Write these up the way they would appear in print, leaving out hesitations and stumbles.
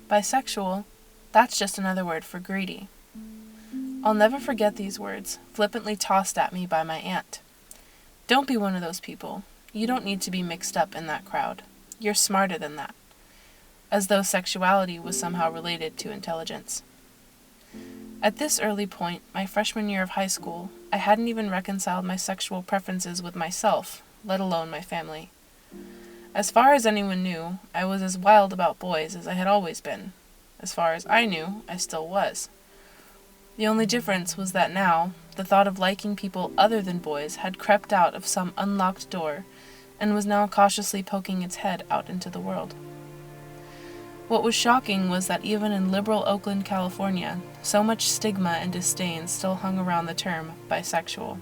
Bisexual, that's just another word for greedy. I'll never forget these words, flippantly tossed at me by my aunt. Don't be one of those people. You don't need to be mixed up in that crowd. You're smarter than that. As though sexuality was somehow related to intelligence. At this early point, my freshman year of high school, I hadn't even reconciled my sexual preferences with myself, let alone my family. As far as anyone knew, I was as wild about boys as I had always been. As far as I knew, I still was. The only difference was that now, the thought of liking people other than boys had crept out of some unlocked door and was now cautiously poking its head out into the world. What was shocking was that even in liberal Oakland, California, so much stigma and disdain still hung around the term bisexual.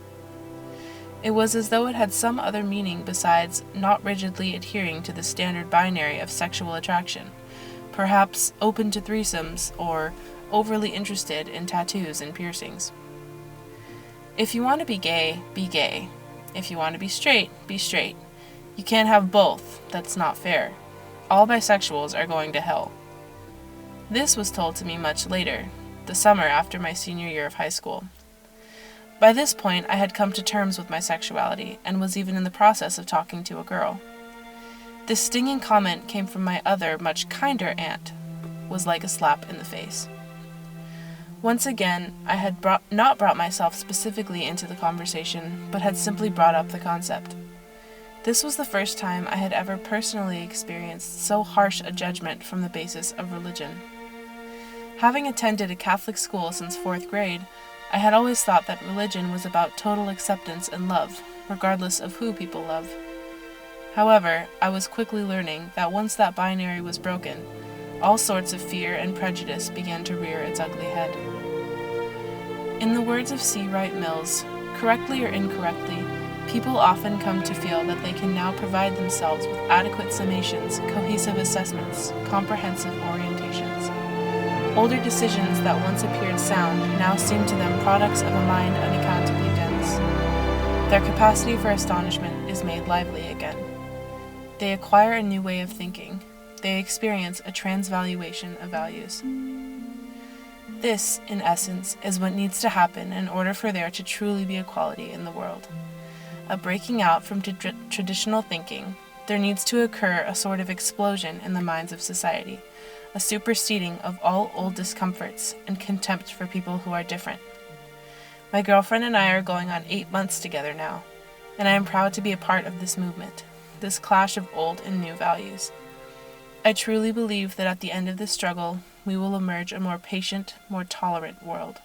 It was as though it had some other meaning besides not rigidly adhering to the standard binary of sexual attraction, perhaps open to threesomes or overly interested in tattoos and piercings. If you want to be gay, be gay. If you want to be straight, be straight. You can't have both. That's not fair. All bisexuals are going to hell. This was told to me much later, the summer after my senior year of high school. By this point, I had come to terms with my sexuality and was even in the process of talking to a girl. This stinging comment came from my other, much kinder aunt, was like a slap in the face. Once again, I had not brought myself specifically into the conversation, but had simply brought up the concept. This was the first time I had ever personally experienced so harsh a judgment from the basis of religion. Having attended a Catholic school since 4th grade, I had always thought that religion was about total acceptance and love, regardless of who people love. However, I was quickly learning that once that binary was broken, all sorts of fear and prejudice began to rear its ugly head. In the words of C. Wright Mills, correctly or incorrectly, people often come to feel that they can now provide themselves with adequate summations, cohesive assessments, comprehensive orientations. Older decisions that once appeared sound now seem to them products of a mind unaccountably dense. Their capacity for astonishment is made lively again. They acquire a new way of thinking. They experience a transvaluation of values. This, in essence, is what needs to happen in order for there to truly be equality in the world. A breaking out from traditional thinking, there needs to occur a sort of explosion in the minds of society, a superseding of all old discomforts and contempt for people who are different. My girlfriend and I are going on 8 months together now, and I am proud to be a part of this movement, this clash of old and new values. I truly believe that at the end of this struggle, we will emerge a more patient, more tolerant world.